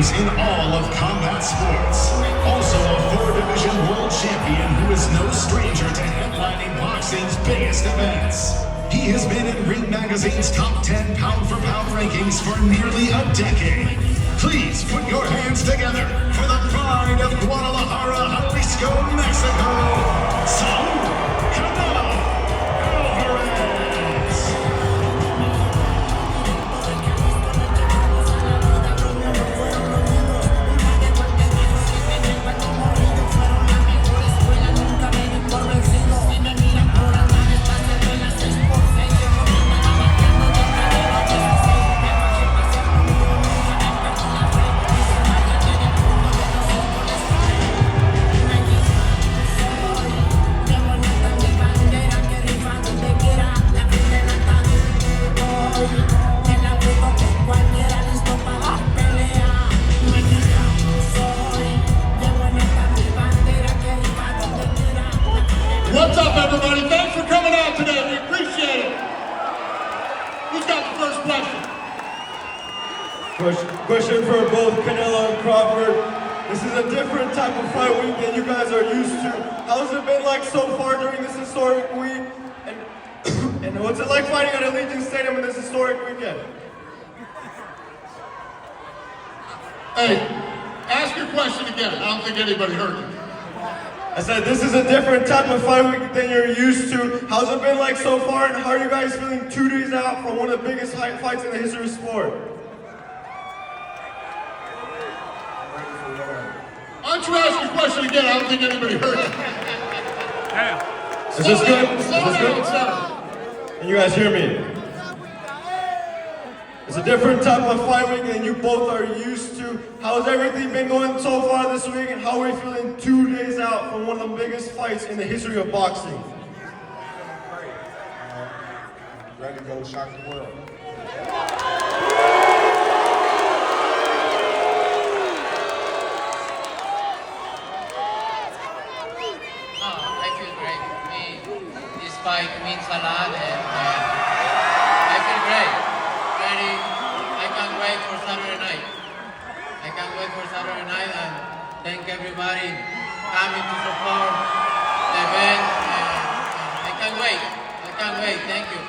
victories in all of combat sports. Also a 4-division world champion who is no stranger to headlining boxing's biggest events. He has been in Ring Magazine's top 10 pound-for-pound rankings for nearly a decade. Please put your hands together for the pride of Guadalajara, Jalisco, Mexico, Saul Canelo Alvarez. What's up, everybody? Thanks for coming out today. We appreciate it. Who's got the first question? Question for both Canelo and Crawford. This is a different type of fight week than you guys are used to. How's it been like so far during this historic week? And what's it like fighting at Allegiant Stadium in this historic weekend? Hey, ask your question again. I don't think anybody heard you. I said this is a different type of fight week than you're used to. How's it been like so far, and how are you guys feeling 2 days out from one of the biggest fights in the history of sport? Why don't you ask your question again? I don't think anybody heard you. Is this good? Slow down, sir. Can you guys hear me? It's a different type of fight week than you both are used to. How's everything been going so far this week, and how are we feeling 2 days out from one of the biggest fights in the history of boxing? Ready to go shock the world. I feel great. For me, this fight means a lot, and I feel great. Ready. I can't wait for Saturday night. I can't wait for Saturday night, and thank everybody coming to support the event. And I can't wait. I can't wait. Thank you.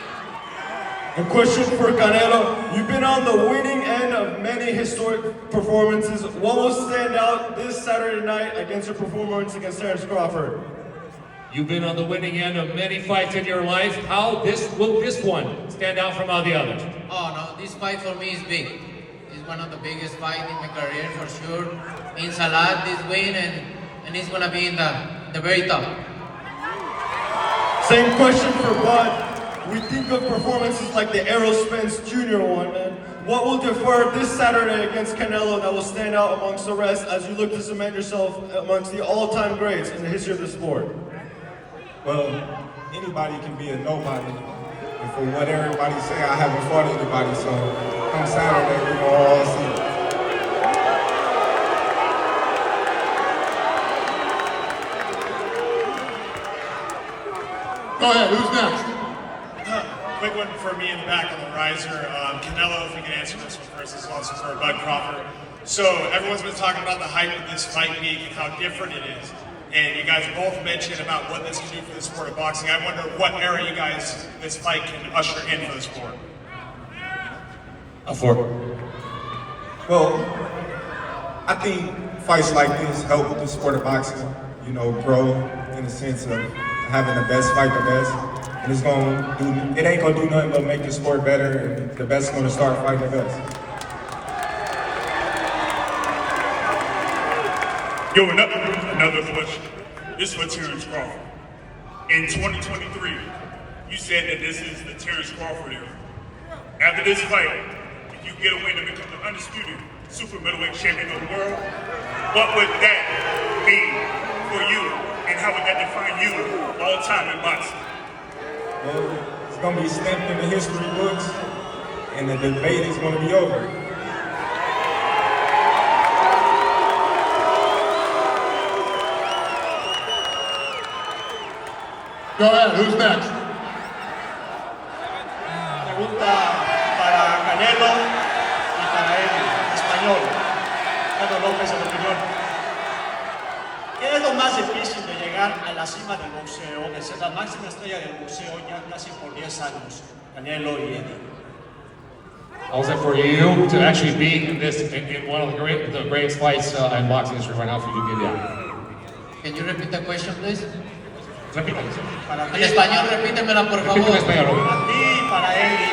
A question for Canelo. You've been on the winning end of many historic performances. What will stand out this Saturday night against your performance against Terence Crawford? You've been on the winning end of many fights in your life. How will this one stand out from all the others? Oh no, this fight for me is big. It's one of the biggest fights in my career for sure. Means a lot, this win, and it's gonna be in the very top. Same question for Bud. We think of performances like the Errol Spence Jr. one, man. What will defer this Saturday against Canelo that will stand out amongst the rest as you look to cement yourself amongst the all-time greats in the history of the sport? Well, anybody can be a nobody. And for what everybody say, I haven't fought anybody, so come Saturday, we're gonna all see it. Go ahead, who's next? Quick one for me in the back on the riser. Canelo, if we can answer this one first, this is also for Bud Crawford. So everyone's been talking about the hype of this fight week and how different it is. And you guys both mentioned about what this can do for the sport of boxing. I wonder what era you guys, this fight can usher in for the sport. Well, I think fights like this help the sport of boxing, you know, grow in the sense of having the best fight the best. And it ain't gonna do nothing but make the sport better, and the best gonna start fighting the best. Yo, another question. This is for Terence Crawford. In 2023, you said that this is the Terence Crawford era. After this fight, if you get a win to become the undisputed super middleweight champion of the world, what would that mean for you, and how would that define you all time in boxing? Well, it's gonna be stamped in the history books, and the debate is gonna be over. Go ahead, who's next? Pregunta para Canelo y para él, español. Pedro López, en opinión. ¿Qué es lo más difícil de llegar a la cima del boxeo, de ser la máxima estrella del boxeo ya casi por 10 años, Canelo y Eddie? How's it for you to actually be in one of the greatest fights in boxing history right now for you to get down? Can you repeat the question, please? Repítalo. En español, repítemela, por favor. Repítelo en español. Para ti y para Eddie,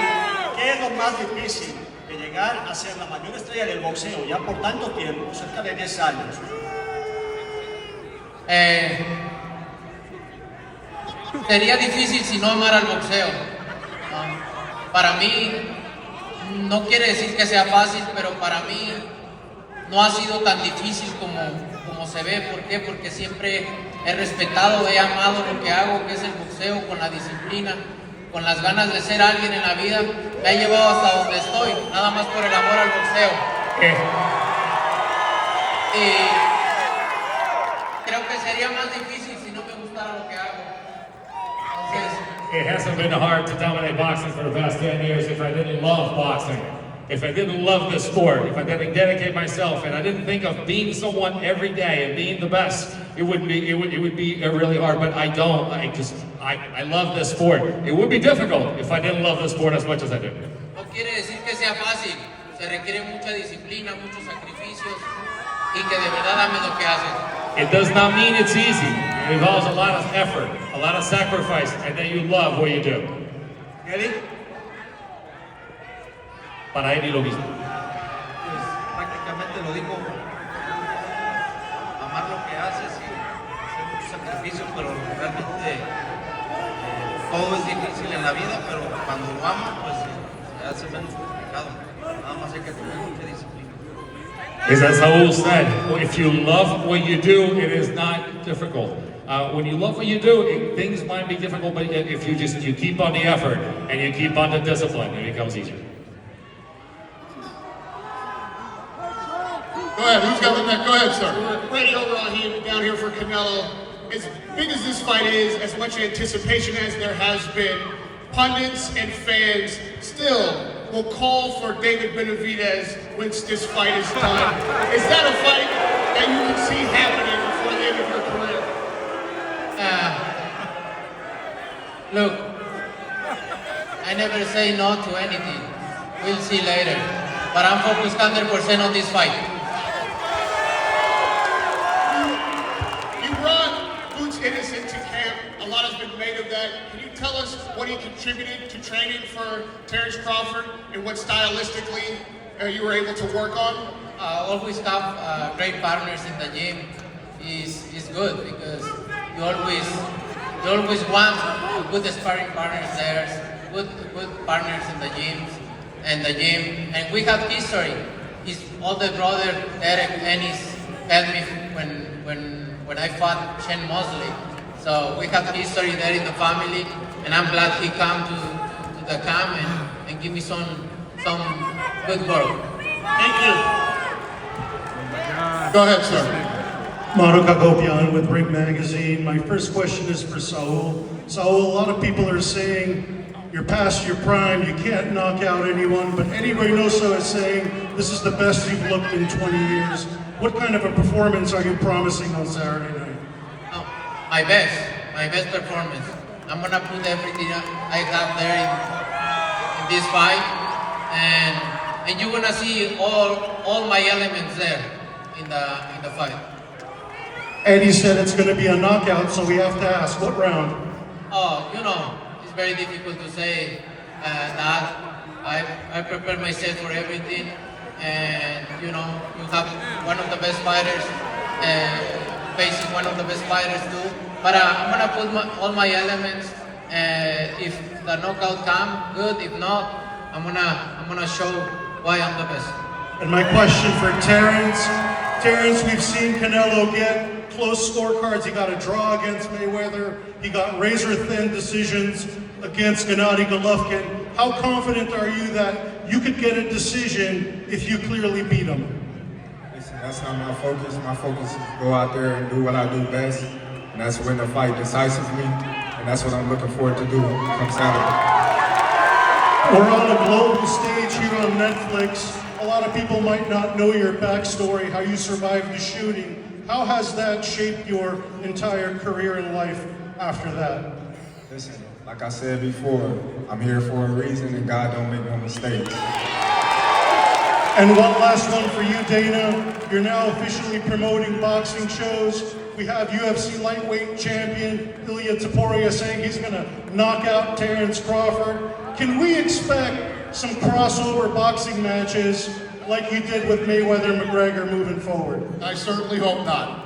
¿qué es lo más difícil de llegar a ser la mayor estrella del boxeo ya por tanto tiempo, cerca de 10 años? Sería difícil si no amara el boxeo. Para mí, no quiere decir que sea fácil, pero para mí no ha sido tan difícil como se ve. ¿Por qué? Porque siempre he respetado, he amado lo que hago, que es el boxeo, con la disciplina, con las ganas de ser alguien en la vida. Me ha llevado hasta donde estoy, nada más por el amor al boxeo. Y creo que sería más difícil si no me gustara lo que hago. Entonces, It hasn't been hard to dominate boxing for the past 10 years if I didn't love boxing. If I didn't love the sport, if I didn't dedicate myself, and I didn't think of being someone every day and being the best, it would be really hard. But I don't. I love this sport. It would be difficult if I didn't love the sport as much as I do. no quiere decir que sea fácil. Se requiere mucha disciplina, muchos sacrificios y que de verdad ames lo que haces. It does not mean it's easy. It involves a lot of effort, a lot of sacrifice, and that you love what you do. Eddie, Para él y lo mismo. Pues prácticamente lo dijo, amar lo que haces y hacer muchos sacrificios, pero realmente todo es difícil en la vida, pero cuando lo amas, pues se hace menos complicado. Nada más hay que tener mucha disciplina. As Saul said, if you love what you do, it is not difficult. When you love what you do, things might be difficult, but if you keep on the effort and you keep on the discipline, it becomes easier. Go ahead, who's got the next? Go ahead, sir. Ready over on him down here for Canelo. As big as this fight is, as much anticipation as there has been, pundits and fans still will call for David Benavidez once this fight is done. Is that a fight that you can see happening before the end of your career? Look, I never say no to anything. We'll see later. But I'm focused 100% on this fight. You brought Boots Innocent to camp. A lot has been made of that. Can you tell us what he contributed to training for Terence Crawford and what stylistically you were able to work on? Always have great partners in the gym is good because you always want good sparring partners there, good partners in the gym, and we have history. His older brother Derek Ennis helped me when I fought Shane Mosley. So we have history there in the family, and I'm glad he come to the camp and give me some good work. Thank you. Go ahead, sir. Mauro Kagopian with Ring Magazine. My first question is for Saul. Saul, a lot of people are saying you're past your prime, you can't knock out anyone, but Eddie Reynoso is saying this is the best you've looked in 20 years. What kind of a performance are you promising on Saturday night? My best performance. I'm gonna put everything I have there in this fight, and you're gonna see all my elements there in the fight. Eddie said it's going to be a knockout, so we have to ask, what round? Oh, it's very difficult to say that. I prepare myself for everything, and you have one of the best fighters facing one of the best fighters too. But I'm gonna put all my elements. If the knockout come, good. If not, I'm gonna show why I'm the best. And my question for Terence. Terence, we've seen Canelo get close scorecards. He got a draw against Mayweather. He got razor-thin decisions against Gennady Golovkin. How confident are you that you could get a decision if you clearly beat him? Listen, that's not my focus. My focus is to go out there and do what I do best, and that's win the fight decisively, and that's what I'm looking forward to do come Saturday. We're on a global stage here on Netflix. a lot of people might not know your backstory, how you survived the shooting. How has that shaped your entire career and life after that? Listen, like I said before, I'm here for a reason and God don't make no mistakes. And one last one for you, Dana. You're now officially promoting boxing shows. We have UFC lightweight champion Ilia Topuria saying he's going to knock out Terence Crawford. Can we expect some crossover boxing matches like you did with Mayweather McGregor moving forward? I certainly hope not.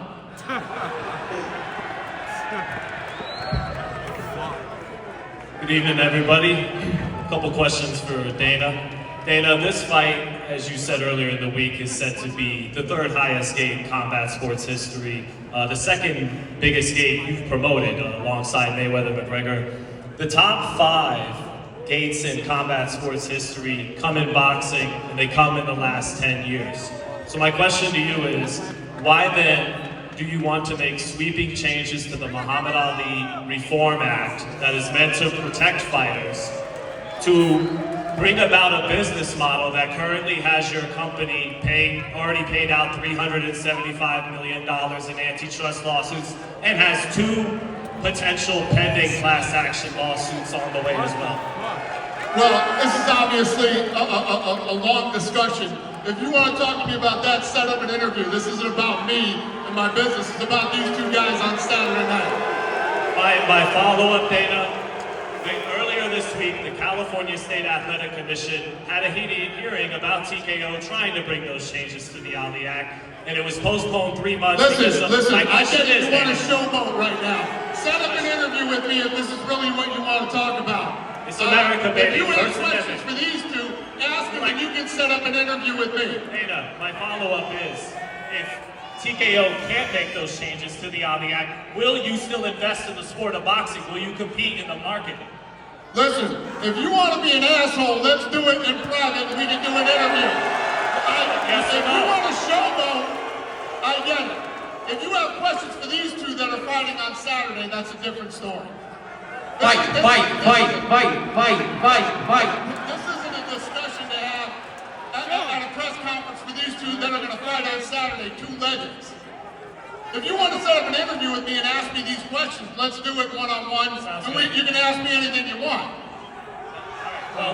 Good evening, everybody. A couple questions for Dana. Dana, this fight, as you said earlier in the week, is set to be the third highest gate in combat sports history, the second biggest gate you've promoted alongside Mayweather McGregor. The top 5 gates in combat sports history come in boxing, and they come in the last 10 years. So my question to you is, why then do you want to make sweeping changes to the Muhammad Ali Reform Act that is meant to protect fighters, to bring about a business model that currently has your company already paid out $375 million in antitrust lawsuits and has 2 potential pending class action lawsuits on the way as well? Well, this is obviously a long discussion. If you want to talk to me about that, set up an interview. This isn't about me and my business. It's about these 2 guys on Saturday night. My follow-up, Dana. Earlier this week, the California State Athletic Commission had a hearing about TKO trying to bring those changes to the Ali Act, and it was postponed 3 months. Listen, my I question get is, you want to showboat right now. Set up an interview with me if this is really what you want to talk about. It's America, baby. If you have First questions for these 2, ask them and you can set up an interview with me. Dana, my follow-up is, if TKO can't make those changes to the Ali Act, will you still invest in the sport of boxing? Will you compete in the market? Listen, if you want to be an asshole, let's do it in private and we can do an interview. Yes or if no? you want to showboat, I get it. If you have questions for these 2 that are fighting on Saturday, that's a different story. Fight. This isn't a discussion to have at a press conference for these 2 that are going to fight on Saturday, 2 legends. If you want to set up an interview with me and ask me these questions, let's do it one-on-one. And you can ask me anything you want.